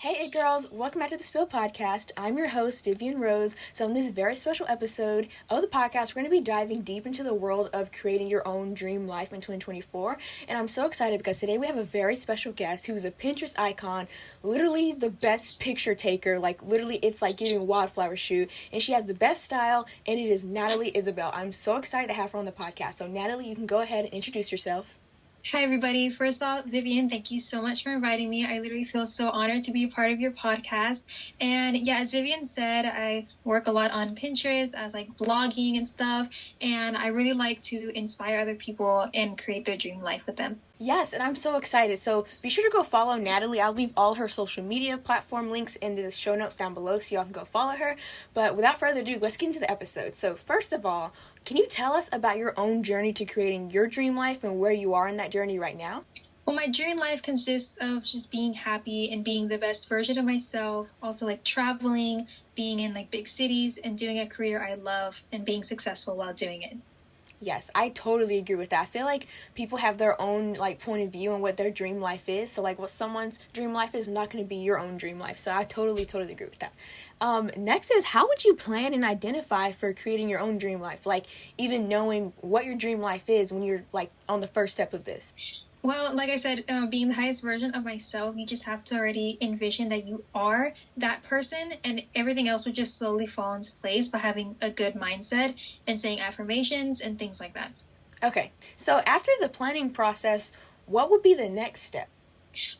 Hey, it girls, welcome back to the Spill Podcast. I'm your host, Vivian Rose. So in this very special episode of the podcast, we're going to be diving deep into the world of creating your own dream life in 2024. And I'm so excited because today we have a very special guest who's a Pinterest icon, literally the best picture taker. Like literally it's like getting a wildflower shoot. And she has the best style, and it is Natalie Isabel. I'm so excited to have her on the podcast. So Natalie, you can go ahead and introduce yourself. Hi, everybody. First off, Vivian, thank you so much for inviting me. I literally feel so honored to be a part of your podcast. And yeah, as Vivian said, I work a lot on Pinterest as like blogging and stuff. And I really like to inspire other people and create their dream life with them. Yes, and I'm so excited. So be sure to go follow Natalie. I'll leave all her social media platform links in the show notes down below so y'all can go follow her. But without further ado, let's get into the episode. So first of all, can you tell us about your own journey to creating your dream life and where you are in that journey right now? Well, my dream life consists of just being happy and being the best version of myself. Also like traveling, being in like big cities and doing a career I love and being successful while doing it. Yes, I totally agree with that. I feel like people have their own like point of view on what their dream life is. So like what someone's dream life is not going to be your own dream life. So I totally agree with that. Next is, how would you plan and identify for creating your own dream life? Like even knowing what your dream life is when you're like on the first step of this. Well, like I said, being the highest version of myself, you just have to already envision that you are that person, and everything else would just slowly fall into place by having a good mindset and saying affirmations and things like that. Okay, so after the planning process, what would be the next step?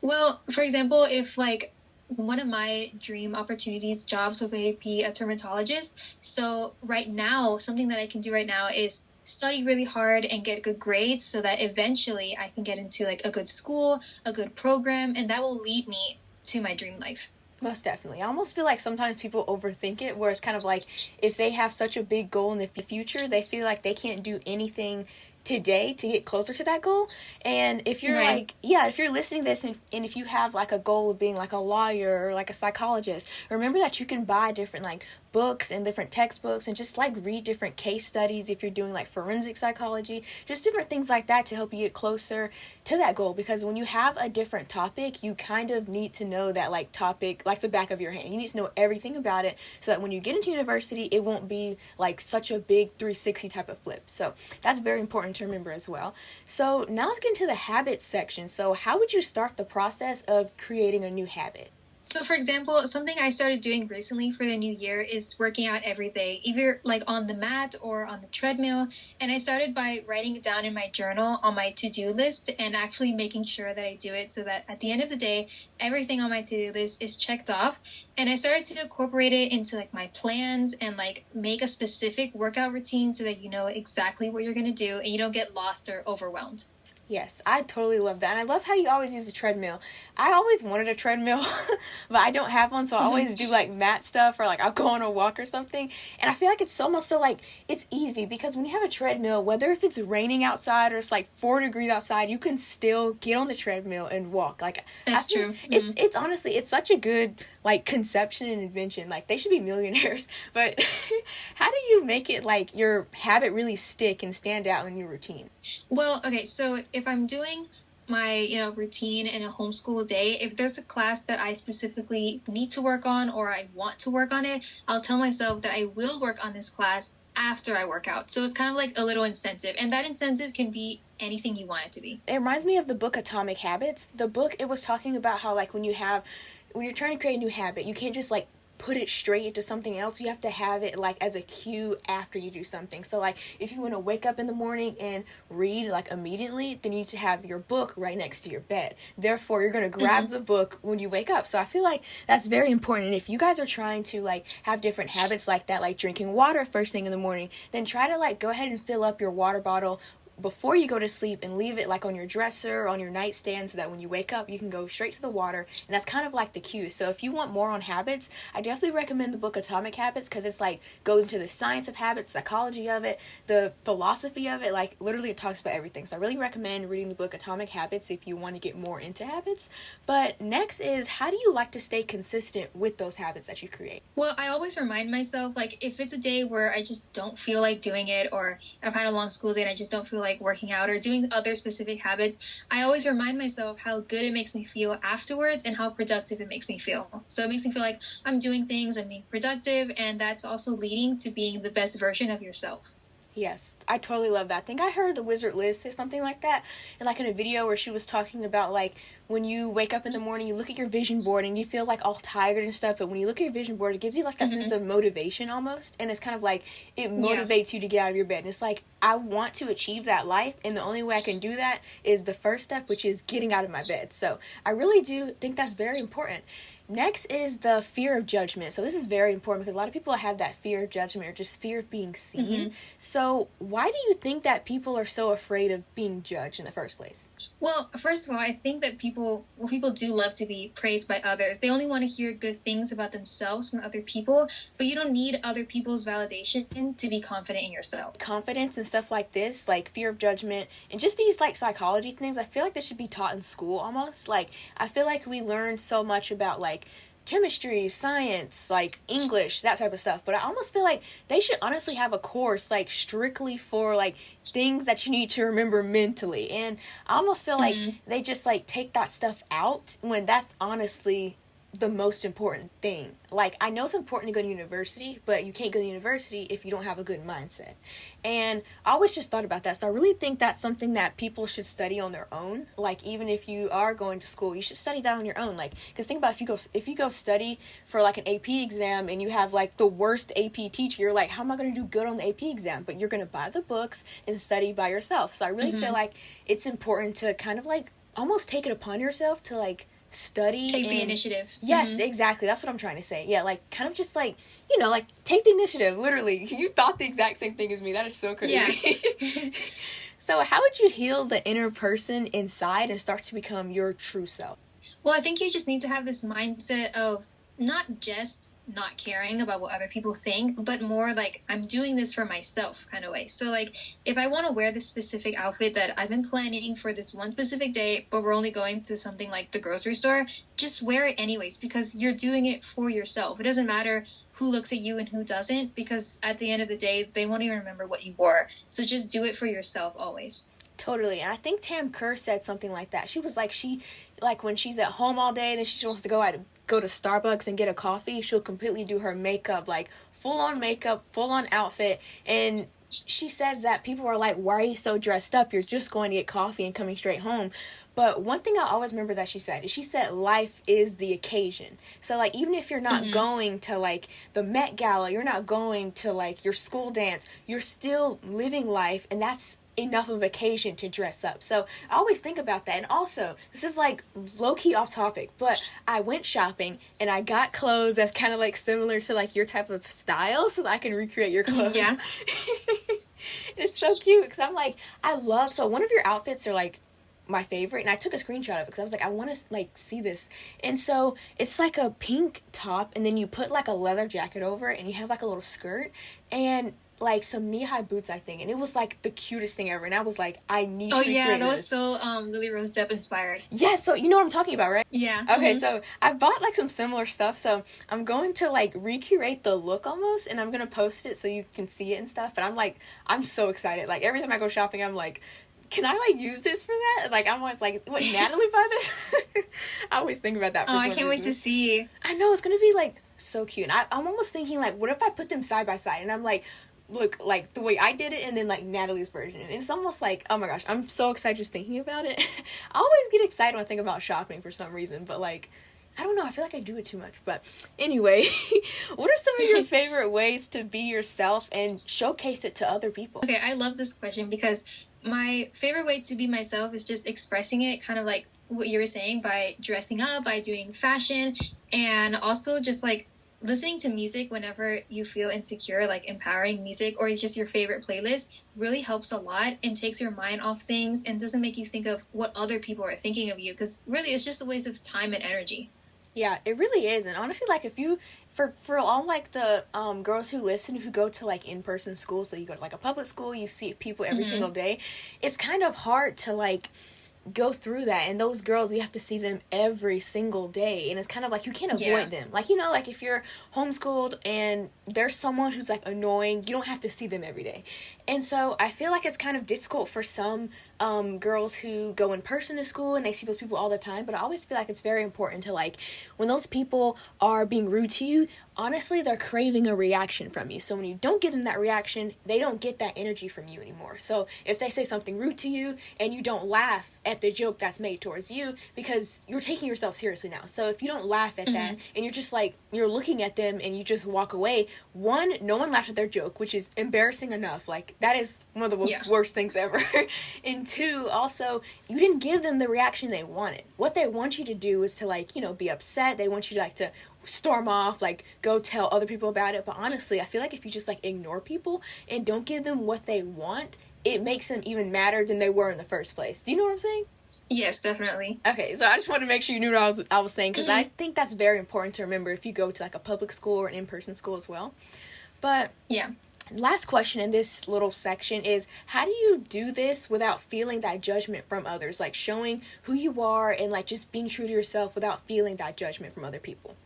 Well, for example, if like one of my dream opportunities, jobs would be a dermatologist. So right now, something that I can do right now is study really hard and get good grades so that eventually I can get into like a good school, a good program, and that will lead me to my dream life. Most definitely. I almost feel like sometimes people overthink it, where it's kind of like if they have such a big goal in the future, they feel like they can't do anything today to get closer to that goal. And if you're Right. if you're listening to this and if you have like a goal of being like a lawyer or like a psychologist, remember that you can buy different like books and different textbooks and just like read different case studies if you're doing like forensic psychology, just different things like that to help you get closer to that goal. Because when you have a different topic, you kind of need to know that like topic like the back of your hand. You need to know everything about it so that when you get into university, it won't be like such a big 360 type of flip. So that's very important to remember as well. So now let's get into the habits section. So how would you start the process of creating a new habit? So, for example, something I started doing recently for the new year is working out every day, either like on the mat or on the treadmill. And I started by writing it down in my journal on my to-do list and actually making sure that I do it so that at the end of the day, everything on my to-do list is checked off. And I started to incorporate it into like my plans and like make a specific workout routine so that you know exactly what you're going to do and you don't get lost or overwhelmed. Yes, I totally love that. And I love how you always use the treadmill. I always wanted a treadmill, but I don't have one, so I always do like mat stuff or like I'll go on a walk or something. And I feel like it's so much so like it's easy because when you have a treadmill, whether if it's raining outside or it's like 4 degrees outside, you can still get on the treadmill and walk. Like That's true. It's honestly it's such a good like conception and invention. Like they should be millionaires. But how do you make it like your habit really stick and stand out in your routine? Well, okay, so if I'm doing my, routine in a homeschool day, if there's a class that I specifically need to work on or I want to work on it, I'll tell myself that I will work on this class after I work out. So it's kind of like a little incentive, and that incentive can be anything you want it to be. It reminds me of the book Atomic Habits. The book, it was talking about how like when you're trying to create a new habit, you can't just like put it straight into something else. You have to have it like as a cue after you do something. So like if you want to wake up in the morning and read like immediately, then you need to have your book right next to your bed. Therefore, you're going to grab the book when you wake up. So I feel like that's very important. And if you guys are trying to like have different habits like that, like drinking water first thing in the morning, then try to like go ahead and fill up your water bottle before you go to sleep and leave it like on your dresser or on your nightstand so that when you wake up you can go straight to the water, and that's kind of like the cue. So if you want more on habits, I definitely recommend the book Atomic Habits because it's like goes into the science of habits, psychology of it, the philosophy of it, like literally it talks about everything. So I really recommend reading the book Atomic Habits if you want to get more into habits. But next is, how do you like to stay consistent with those habits that you create? Well, I always remind myself, like if it's a day where I just don't feel like doing it, or I've had a long school day and I just don't feel like working out or doing other specific habits, I always remind myself how good it makes me feel afterwards and how productive it makes me feel. So it makes me feel like I'm doing things, I'm being productive, and that's also leading to being the best version of yourself. Yes, I totally love that. I think I heard the Wizard Liz say something like that, and like in a video where she was talking about like when you wake up in the morning, you look at your vision board and you feel like all tired and stuff, but when you look at your vision board, it gives you like that sense of motivation almost, and it's kind of like it motivates you to get out of your bed. And it's like, I want to achieve that life, and the only way I can do that is the first step, which is getting out of my bed. So I really do think that's very important. Next is the fear of judgment. So this is very important because a lot of people have that fear of judgment or just fear of being seen. So why do you think that people are so afraid of being judged in the first place? Well, first of all, I think that people do love to be praised by others. They only want to hear good things about themselves from other people, but you don't need other people's validation to be confident in yourself. Confidence and stuff like this, like fear of judgment, and just these like psychology things, I feel like they should be taught in school almost. Like, I feel like we learn so much about like chemistry, science, like English, that type of stuff, but I almost feel like they should honestly have a course like strictly for like things that you need to remember mentally. And I almost feel like they just like take that stuff out when that's honestly the most important thing. Like, I know it's important to go to university, but you can't go to university if you don't have a good mindset. And I always just thought about that. So I really think that's something that people should study on their own. Like, even if you are going to school, you should study that on your own. Like, because think about if you go study for like an AP exam and you have like the worst AP teacher, you're like, how am I going to do good on the AP exam? But you're going to buy the books and study by yourself. So I really feel like it's important to kind of like almost take it upon yourself to like study, take the initiative. Yes, exactly, that's what I'm trying to say. Yeah, like kind of just like, you know, like take the initiative. Literally, you thought the exact same thing as me. That is so crazy. Yeah. So how would you heal the inner person inside and start to become your true self? Well, I think you just need to have this mindset of not just not caring about what other people think, but more like, I'm doing this for myself kind of way. So like, if I want to wear this specific outfit that I've been planning for this one specific day, but we're only going to something like the grocery store, just wear it anyways, because you're doing it for yourself. It doesn't matter who looks at you and who doesn't, because at the end of the day, they won't even remember what you wore. So just do it for yourself always. Totally. And I think Tam Kerr said something like that. She was like, when she's at home all day, then she just wants to go to Starbucks and get a coffee, she'll completely do her makeup, like full on makeup, full on outfit. And she says that people are like, why are you so dressed up? You're just going to get coffee and coming straight home. But one thing I always remember that she said is, she said life is the occasion. So like, even if you're not going to like the Met Gala, you're not going to like your school dance, you're still living life, and that's enough of occasion to dress up. So I always think about that. And also, this is like low-key off topic, but I went shopping and I got clothes that's kind of like similar to like your type of style, so that I can recreate your clothes. Yeah. It's so cute because I'm like, so one of your outfits are like my favorite, and I took a screenshot of it because I was like, I want to like see this. And so it's like a pink top, and then you put like a leather jacket over it, and you have like a little skirt and like some knee-high boots, I think. And it was like the cutest thing ever, and I was like, I need to recreate that this. was so Lily Rose Depp inspired. Yeah, so you know what I'm talking about, right? Yeah. Okay, so I bought like some similar stuff, so I'm going to like recreate the look almost, and I'm gonna post it so you can see it and stuff. But I'm so excited. Like, every time I go shopping, I'm like, can I like use this for that? Like, I'm always like, what, Natalie buy this? I always think about that. I can't wait to see. I know, it's gonna be like so cute. And I'm almost thinking like, what if I put them side by side, and I'm like, look like the way I did it, and then like Natalie's version. And it's almost like, oh my gosh, I'm so excited just thinking about it. I always get excited when I think about shopping for some reason, but like, I don't know, I feel like I do it too much. But anyway, what are some of your favorite ways to be yourself and showcase it to other people? Okay, I love this question because my favorite way to be myself is just expressing it, kind of like what you were saying, by dressing up, by doing fashion, and also just like listening to music whenever you feel insecure. Like, empowering music or it's just your favorite playlist really helps a lot and takes your mind off things and doesn't make you think of what other people are thinking of you, because really it's just a waste of time and energy. Yeah, it really is. And honestly, like, if you, for all like the girls who listen, who go to like in-person schools, so you go to like a public school, you see people every single day, it's kind of hard to like go through that, and those girls, you have to see them every single day, and it's kind of like you can't avoid them. Like, you know, like if you're homeschooled and there's someone who's like annoying, you don't have to see them every day. And so I feel like it's kind of difficult for some girls who go in person to school and they see those people all the time, but I always feel like it's very important to, like, when those people are being rude to you, honestly, they're craving a reaction from you. So when you don't give them that reaction, they don't get that energy from you anymore. So if they say something rude to you and you don't laugh at the joke that's made towards you, because you're taking yourself seriously now. So if you don't laugh at that and you're just like, you're looking at them and you just walk away, one, no one laughed at their joke, which is embarrassing enough. Like, that is one of the most worst things ever. And two, also, you didn't give them the reaction they wanted. What they want you to do is to, like, you know, be upset. They want you to, like, to storm off, like, go tell other people about it. But honestly, I feel like if you just, like, ignore people and don't give them what they want, it makes them even madder than they were in the first place. Do you know what I'm saying? Yes, definitely. Okay, so I just wanted to make sure you knew what I was saying, because I think that's very important to remember if you go to, like, a public school or an in-person school as well. But yeah, last question in this little section is, how do you do this without feeling that judgment from others? Like, showing who you are and, like, just being true to yourself without feeling that judgment from other people.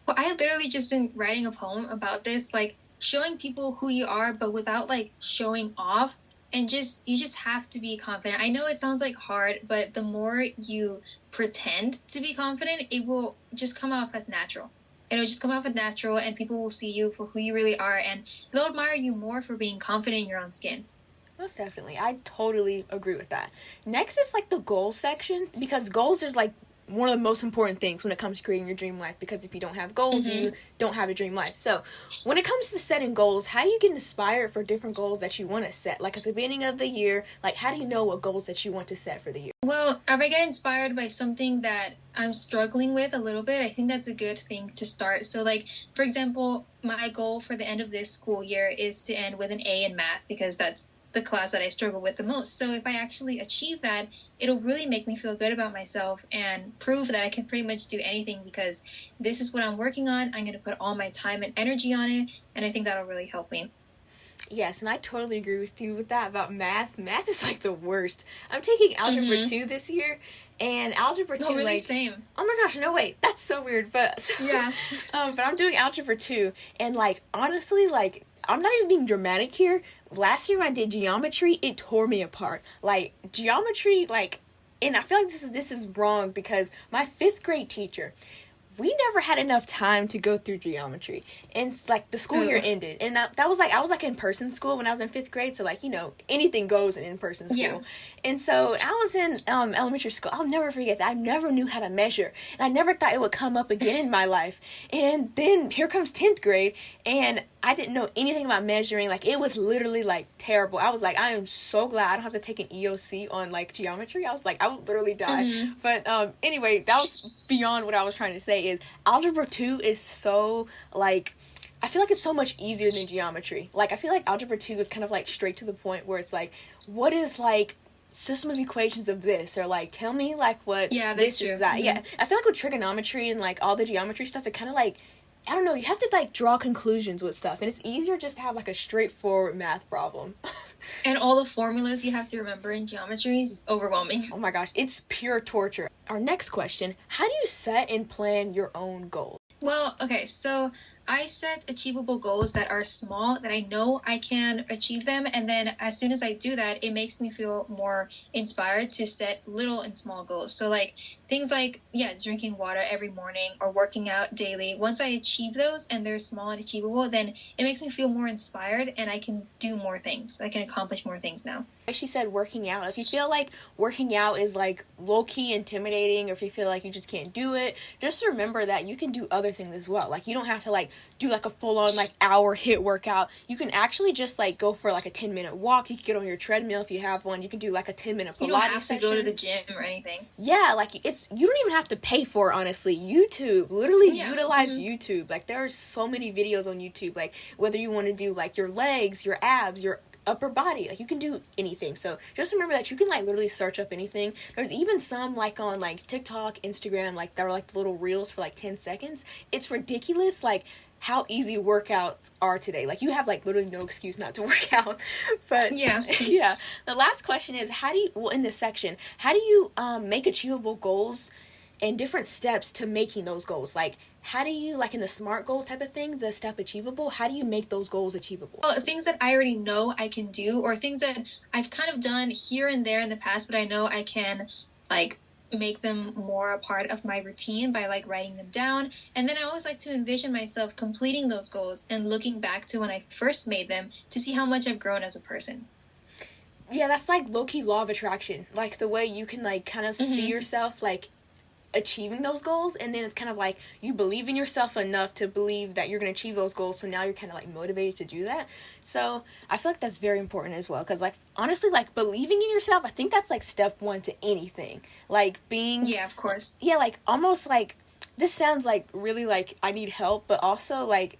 Well, I literally just been writing a poem about this, like, showing people who you are, but without, like, showing off. And you just have to be confident. I know it sounds like hard, but the more you pretend to be confident, it will just come off as natural. It'll just come off as natural, and people will see you for who you really are, and they'll admire you more for being confident in your own skin. Most definitely. I totally agree with that. Next is, like, the goals section, because goals is, like, one of the most important things when it comes to creating your dream life, because if you don't have goals, you don't have a dream life. So when it comes to setting goals, how do you get inspired for different goals that you want to set? Like, at the beginning of the year, like, how do you know what goals that you want to set for the year? Well, if I get inspired by something that I'm struggling with a little bit, I think that's a good thing to start. So, like, for example, my goal for the end of this school year is to end with an A in math, because that's the class that I struggle with the most. So if I actually achieve that, it'll really make me feel good about myself and prove that I can pretty much do anything, because this is what I'm working on. I'm going to put all my time and energy on it, and I think that'll really help me. Yes, and I totally agree with you with that about math. Math is, like, the worst. I'm taking Algebra 2 this year, and Algebra 2, really, like... same. Oh my gosh, no, wait, that's so weird, but... Yeah. But I'm doing Algebra 2, and, like, honestly, like, I'm not even being dramatic here. Last year when I did geometry, it tore me apart. Like, geometry, like... And I feel like this is wrong, because my 5th grade teacher... We never had enough time to go through geometry. And, like, the school year ended. And that was, like, I was, like, in-person school when I was in 5th grade. So, like, you know, anything goes in in-person school. Yeah. And so I was in elementary school. I'll never forget that. I never knew how to measure. And I never thought it would come up again in my life. And then here comes 10th grade. And I didn't know anything about measuring. Like, it was literally, like, terrible. I was like, I am so glad I don't have to take an EOC on, like, geometry. I was like, I would literally die. But anyway, that was beyond what I was trying to say. Is Algebra 2 is so, like, I feel like it's so much easier than geometry. Like, I feel like Algebra 2 is kind of, like, straight to the point, where it's like, what is, like, system of equations of this? Or, like, tell me, like, what this is that. Yeah, I feel like with trigonometry and, like, all the geometry stuff, it kind of, like, I don't know, you have to, like, draw conclusions with stuff, and it's easier just to have, like, a straightforward math problem. And all the formulas you have to remember in geometry is overwhelming. Oh my gosh, it's pure torture. Our next question, how do you set and plan your own goals? Well, okay, so I set achievable goals that are small, that I know I can achieve them, and then as soon as I do that, it makes me feel more inspired to set little and small goals. So, like, things like, drinking water every morning or working out daily. Once I achieve those and they're small and achievable, then it makes me feel more inspired, and I can do more things. I can accomplish more things now. She said working out. If you feel like working out is, like, low-key intimidating, or if you feel like you just can't do it, just remember that you can do other things as well. Like, you don't have to, like, do, like, a full-on, like, hour HIIT workout. You can actually just, like, go for, like, a 10-minute walk. You can get on your treadmill if you have one. You can do, like, a 10-minute Pilates session. You don't have to go to the gym or anything. Yeah, like, you don't even have to pay for it, honestly. YouTube, literally utilize YouTube. Like, there are so many videos on YouTube, like, whether you want to do, like, your legs, your abs, your upper body, like, you can do anything. So just remember that you can, like, literally search up anything. There's even some, like, on, like, TikTok, Instagram, like, that are, like, little reels for, like, 10 seconds. It's ridiculous, like, how easy workouts are today. Like, you have like literally no excuse not to work out. But yeah. The last question is, in this section, how do you make achievable goals and different steps to making those goals? Like, how do you, like in the SMART goals type of thing, the step achievable, how do you make those goals achievable? Well, things that I already know I can do, or things that I've kind of done here and there in the past, but I know I can, like, make them more a part of my routine by, like, writing them down. And then I always like to envision myself completing those goals and looking back to when I first made them to see how much I've grown as a person. Yeah, that's like low-key law of attraction. Like, the way you can, like, kind of see yourself, like, achieving those goals, and then it's kind of like you believe in yourself enough to believe that you're going to achieve those goals, so now you're kind of like motivated to do that. So I feel like that's very important as well, because like honestly, like believing in yourself, I think that's like step one to anything. Like being, yeah, of course, yeah, like almost like, this sounds like really like I need help, but also like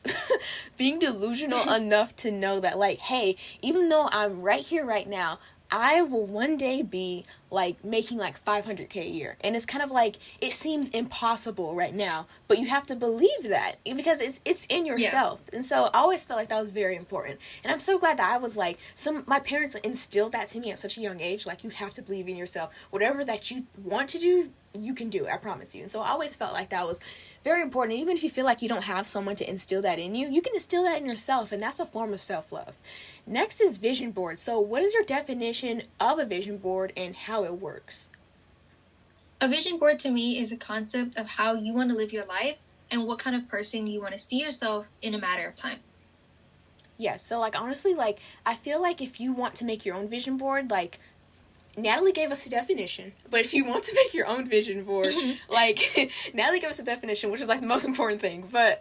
being delusional enough to know that like, hey, even though I'm right here right now, I will one day be like making like 500K a year. And it's kind of like, it seems impossible right now, but you have to believe that because it's in yourself. Yeah. And so I always felt like that was very important. And I'm so glad that I was like, my parents instilled that to me at such a young age. Like, you have to believe in yourself. Whatever that you want to do, you can do it, I promise you. And so I always felt like that was very important. Even if you feel like you don't have someone to instill that in you, you can instill that in yourself, and that's a form of self-love. Next is vision board. So what is your definition of a vision board and how it works? A vision board to me is a concept of how you want to live your life and what kind of person you want to see yourself in a matter of time. Yeah, so like honestly, like I feel like if you want to make your own vision board, like Natalie gave us a definition, but if you want to make your own vision board, like, Natalie gave us a definition, which is, like, the most important thing, but,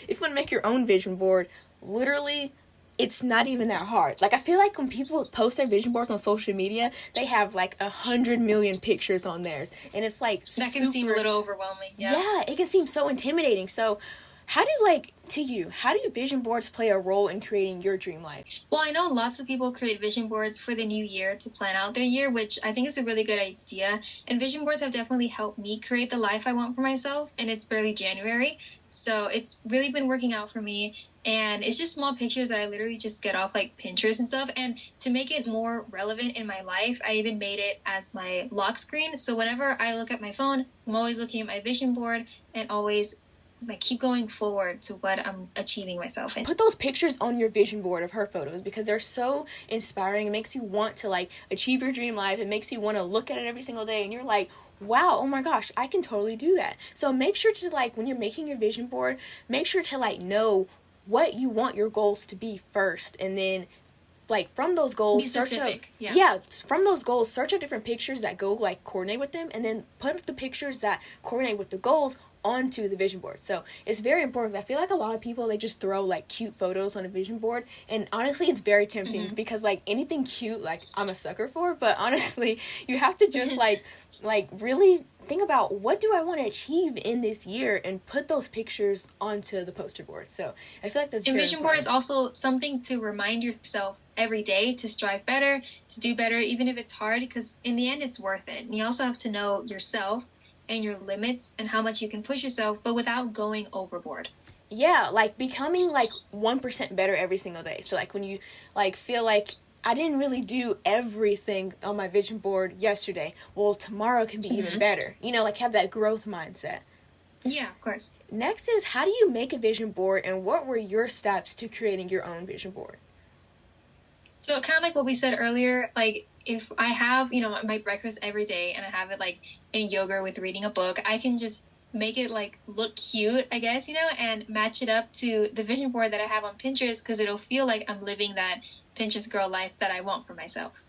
if you want to make your own vision board, literally, it's not even that hard. Like, I feel like when people post their vision boards on social media, they have, like, 100 million pictures on theirs, and it's, like, that can seem a little overwhelming, Yeah, it can seem so intimidating, so how do vision boards play a role in creating your dream life? Well, I know lots of people create vision boards for the new year to plan out their year, which I think is a really good idea. And vision boards have definitely helped me create the life I want for myself, and it's barely January. So it's really been working out for me. And it's just small pictures that I literally just get off like Pinterest and stuff. And to make it more relevant in my life, I even made it as my lock screen. So whenever I look at my phone, I'm always looking at my vision board and always like keep going forward to what I'm achieving myself in. Put those pictures on your vision board of her photos because they're so inspiring. It makes you want to like achieve your dream life. It makes you want to look at it every single day and you're like, wow, oh my gosh, I can totally do that. So make sure to like, when you're making your vision board, make sure to like know what you want your goals to be first, and then like from those goals, search out different pictures that go like coordinate with them, and then put the pictures that coordinate with the goals onto the vision board. So it's very important. I feel like a lot of people, they just throw like cute photos on a vision board, and honestly it's very tempting because like anything cute, like I'm a sucker for, but honestly you have to just like really think about what do I want to achieve in this year and put those pictures onto the poster board. So I feel like that's very vision board is also something to remind yourself every day to strive better, to do better, even if it's hard, because in the end it's worth it. And you also have to know yourself and your limits and how much you can push yourself, but without going overboard. Yeah, like becoming like 1% better every single day. So like when you like feel like I didn't really do everything on my vision board yesterday, well, tomorrow can be even better. You know, like have that growth mindset. Yeah, of course. Next is, how do you make a vision board, and what were your steps to creating your own vision board? So kind of like what we said earlier, like if I have, you know, my breakfast every day and I have it like in yoga with reading a book, I can just make it like look cute, I guess, you know, and match it up to the vision board that I have on Pinterest, because it'll feel like I'm living that Pinterest girl life that I want for myself.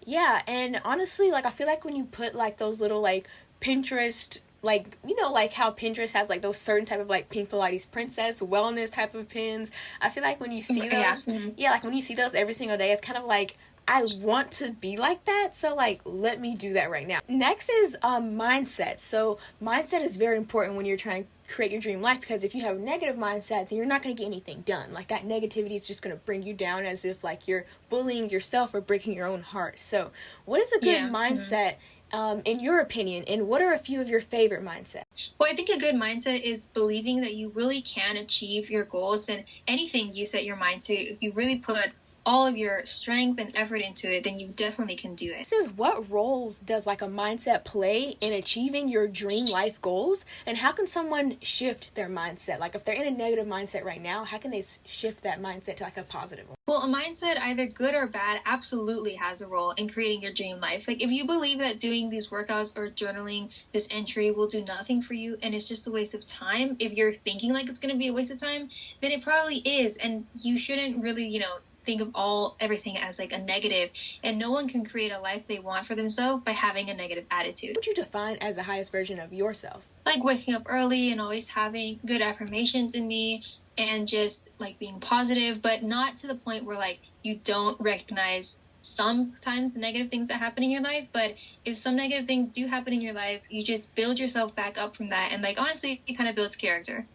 Yeah, and honestly, like I feel like when you put like those little like Pinterest, like, you know, like how Pinterest has like those certain type of like Pink Pilates Princess wellness type of pins, I feel like when you see those, like when you see those every single day, it's kind of like, I want to be like that, so like let me do that right now. Next is mindset. So mindset is very important when you're trying to create your dream life, because if you have a negative mindset, then you're not going to get anything done. Like that negativity is just going to bring you down, as if like you're bullying yourself or breaking your own heart. So what is a good mindset in your opinion, and what are a few of your favorite mindsets? Well, I think a good mindset is believing that you really can achieve your goals and anything you set your mind to. If you really put all of your strength and effort into it, then you definitely can do it. This is what roles does like a mindset play in achieving your dream life goals, and how can someone shift their mindset? Like if they're in a negative mindset right now, how can they shift that mindset to like a positive one? Well, a mindset, either good or bad, absolutely has a role in creating your dream life. Like if you believe that doing these workouts or journaling this entry will do nothing for you and it's just a waste of time, if you're thinking like it's going to be a waste of time, then it probably is, and you shouldn't really, think of everything as like a negative, and no one can create a life they want for themselves by having a negative attitude. What would you define as the highest version of yourself? Like waking up early and always having good affirmations in me and just like being positive, but not to the point where like you don't recognize sometimes the negative things that happen in your life. But if some negative things do happen in your life, you just build yourself back up from that, and like honestly it kind of builds character.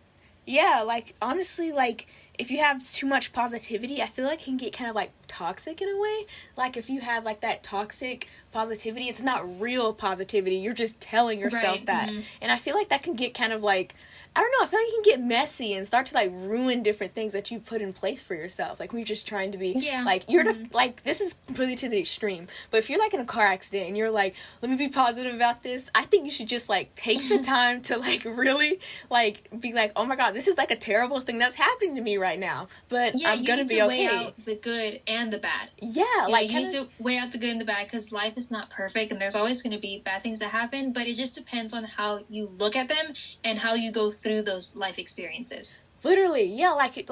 Yeah, like honestly, like if you have too much positivity, I feel like it can get kind of like toxic in a way. Like if you have like that toxic positivity, it's not real positivity. You're just telling yourself Right. that. And I feel like that can get kind of like, I don't know, I feel like it can get messy and start to like ruin different things that you've put in place for yourself. Like when you're just trying to be like, you're like, this is completely to the extreme. But if you're like in a car accident and you're like, let me be positive about this, I think you should just like take the time to like really like be like, oh my God, this is like a terrible thing that's happening to me right now. But I'm going to be okay. You need to weigh out the good and the bad. Yeah, like you need to weigh out the good and the bad, because life is not perfect and there's always going to be bad things that happen, but it just depends on how you look at them and how you go through those life experiences. Literally, yeah, like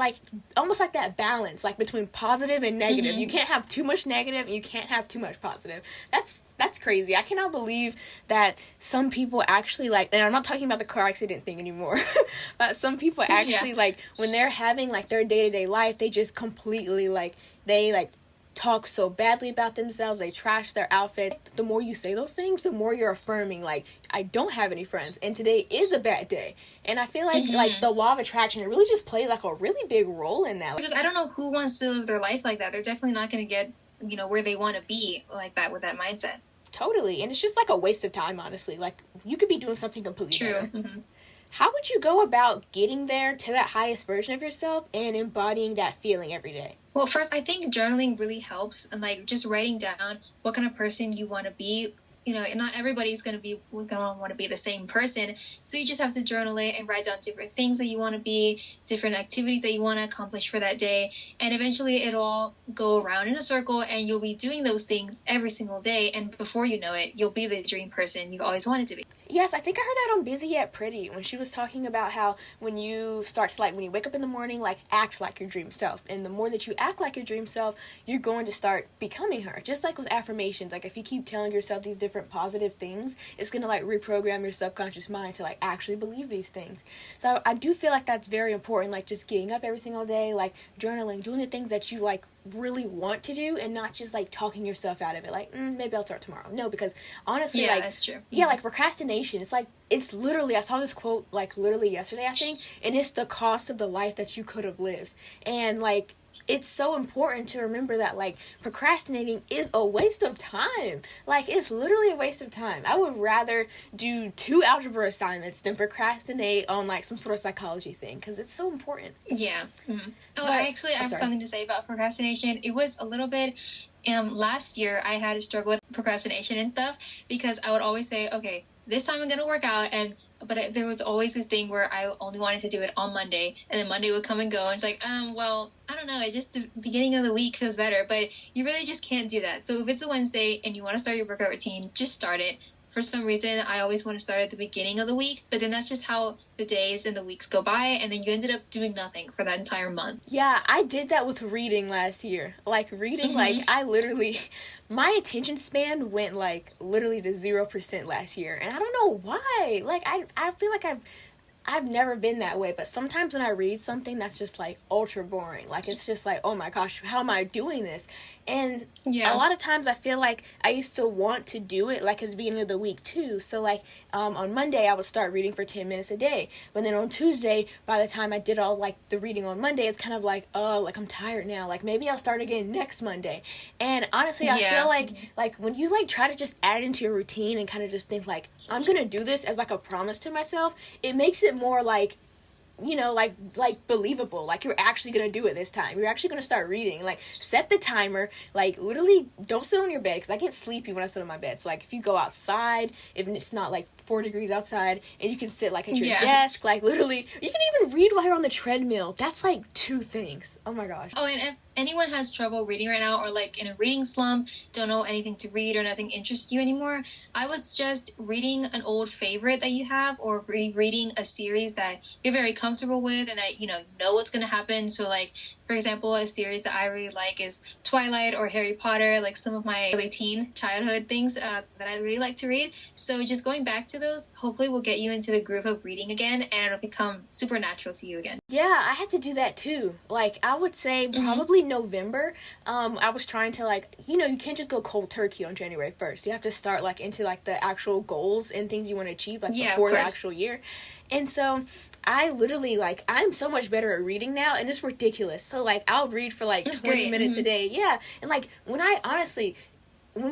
almost like that balance, like between positive and negative. You can't have too much negative and you can't have too much positive. That's crazy. I cannot believe that some people actually like, and I'm not talking about the car accident thing anymore, but some people actually like when they're having like their day-to-day life, they just completely like, they like talk so badly about themselves, they trash their outfit. The more you say those things, the more you're affirming like, I don't have any friends and today is a bad day. And I feel like like the law of attraction, it really just played like a really big role in that. Because I don't know who wants to live their life like that. They're definitely not going to get, where they want to be like that with that mindset. Totally. And it's just like a waste of time, honestly. Like you could be doing something completely True. better. How would you go about getting there to that highest version of yourself and embodying that feeling every day? Well, first, I think journaling really helps, and like just writing down what kind of person you want to be. And not everybody's going to want to be the same person. So you just have to journal it and write down different things that you want to be, different activities that you want to accomplish for that day. And eventually it'll all go around in a circle and you'll be doing those things every single day. And before you know it, you'll be the dream person you've always wanted to be. Yes, I think I heard that on Busy Yet Pretty when she was talking about how when you start to like, when you wake up in the morning, like act like your dream self. And the more that you act like your dream self, you're going to start becoming her. Just like with affirmations, like if you keep telling yourself these different positive things, it's going to like reprogram your subconscious mind to like actually believe these things. So I do feel like that's very important, like just getting up every single day, like journaling, doing the things that you like really want to do and not just like talking yourself out of it like maybe I'll start tomorrow. No, because honestly like that's true. Like procrastination, it's like, it's literally, I saw this quote like literally yesterday I think, and it's the cost of the life that you could have lived. And like it's so important to remember that like procrastinating is a waste of time. Like it's literally a waste of time. I would rather do 2 algebra assignments than procrastinate on like some sort of psychology thing, because it's so important. Yeah. I have something to say about procrastination. It was a little bit last year I had to struggle with procrastination and stuff, because I would always say, okay, this time I'm gonna work out, but there was always this thing where I only wanted to do it on Monday, and then Monday would come and go, and it's like, well, I don't know, it's just the beginning of the week feels better, but you really just can't do that. So if it's a Wednesday and you want to start your workout routine, just start it. For some reason, I always want to start at the beginning of the week, but then that's just how the days and the weeks go by, and then you ended up doing nothing for that entire month. Yeah, I did that with reading last year. Like, reading, like, I literally, my attention span went, like, literally to 0% last year, and I don't know why. Like, I feel like I've never been that way, but sometimes when I read something that's just like ultra boring, like it's just like, oh my gosh, how am I doing this? And a lot of times I feel like I used to want to do it like at the beginning of the week too. So like on Monday I would start reading for 10 minutes a day, but then on Tuesday, by the time I did all like the reading on Monday, it's kind of like, oh, like I'm tired now, like maybe I'll start again next Monday. And honestly, I feel like when you like try to just add it into your routine and kind of just think like, I'm gonna do this as like a promise to myself, it makes it more like, you know, like believable, like you're actually gonna do it this time, you're actually gonna start reading. Like set the timer, like literally don't sit on your bed, because I get sleepy when I sit on my bed. So like if you go outside, if it's not like 4 degrees outside, and you can sit like at your desk, like literally you can even read while you're on the treadmill. That's like 2 things. Oh my gosh. Oh, and if anyone has trouble reading right now, or like in a reading slump, don't know anything to read, or nothing interests you anymore, I was just reading an old favorite that you have, or rereading a series that you're very comfortable with and that you know what's going to happen. So like, for example, a series that I really like is Twilight or Harry Potter, like some of my early teen childhood things that I really like to read. So just going back to those hopefully will get you into the groove of reading again, and it'll become supernatural to you again. Yeah, I had to do that too. Like I would say probably November. I was trying to like, you can't just go cold turkey on January 1st. You have to start like into like the actual goals and things you want to achieve like before the actual year. And so I literally, like, I'm so much better at reading now, and it's ridiculous. So, like, I'll read for, like, 20 minutes a day. Yeah. And, like, when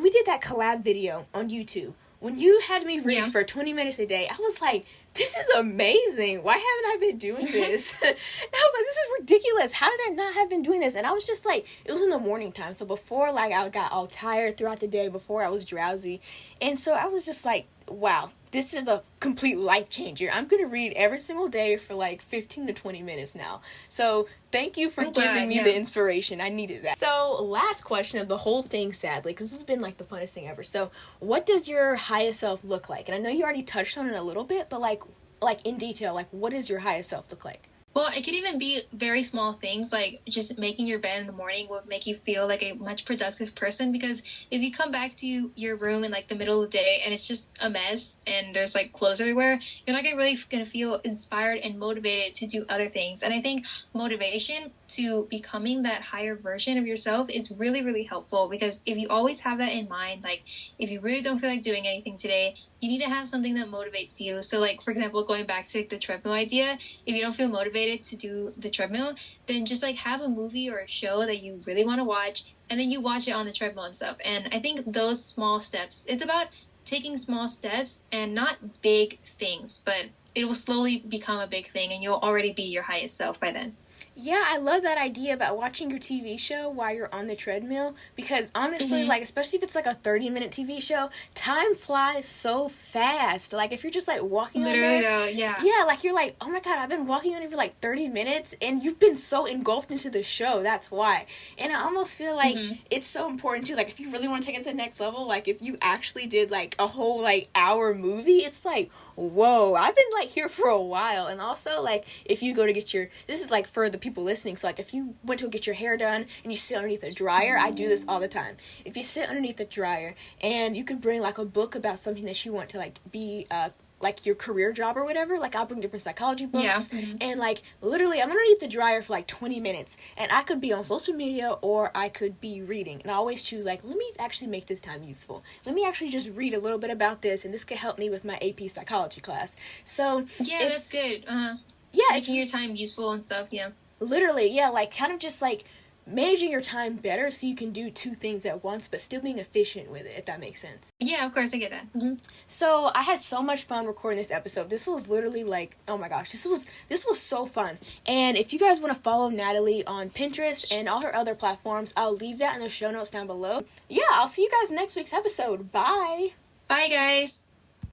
we did that collab video on YouTube, when you had me read for 20 minutes a day, I was like, this is amazing. Why haven't I been doing this? And I was like, this is ridiculous. How did I not have been doing this? And I was just like, it was in the morning time. So before, like, I got all tired throughout the day, before I was drowsy. And so I was just like, wow, this is a complete life changer. I'm going to read every single day for like 15 to 20 minutes now. So thank you for giving me the inspiration. I needed that. So last question of the whole thing, sadly, because this has been like the funnest thing ever. So what does your highest self look like? And I know you already touched on it a little bit, but like in detail, like what does your highest self look like? Well, it could even be very small things, like just making your bed in the morning will make you feel like a much productive person, because if you come back to your room in like the middle of the day and it's just a mess and there's like clothes everywhere, you're not really going to feel inspired and motivated to do other things. And I think motivation to becoming that higher version of yourself is really, really helpful, because if you always have that in mind, like if you really don't feel like doing anything today, you need to have something that motivates you. So like, for example, going back to the treadmill idea, if you don't feel motivated to do the treadmill, then just like have a movie or a show that you really want to watch, and then you watch it on the treadmill and stuff. And I think those small steps, it's about taking small steps and not big things, but it will slowly become a big thing, and you'll already be your highest self by then. Yeah, I love that idea about watching your TV show while you're on the treadmill, because honestly, like, especially if it's like a 30-minute TV show, time flies so fast. Like, if you're just like walking on there, yeah, like you're like, oh my god, I've been walking on it for like 30 minutes, and you've been so engulfed into the show. That's why. And I almost feel like it's so important too. Like, if you really want to take it to the next level, like if you actually did like a whole like hour movie, it's like, whoa, I've been like here for a while. And also, like, if you go to get this is like for the people listening, so like if you went to get your hair done and you sit underneath a dryer, I do this all the time. If you sit underneath the dryer and you could bring like a book about something that you want to like be like your career job or whatever, like I'll bring different psychology books, and like literally I'm underneath the dryer for like 20 minutes, and I could be on social media or I could be reading, and I always choose like, let me actually make this time useful. Let me actually just read a little bit about this, and this could help me with my AP psychology class. So yeah, that's good. Making your time useful and stuff. Literally, yeah, like kind of just like managing your time better so you can do 2 things at once, but still being efficient with it, if that makes sense. Yeah, of course, I get that. So I had so much fun recording this episode. This was literally like, oh my gosh, this was so fun. And if you guys want to follow Natalie on Pinterest and all her other platforms, I'll leave that in the show notes down below. Yeah, I'll see you guys next week's episode. Bye. Bye, guys.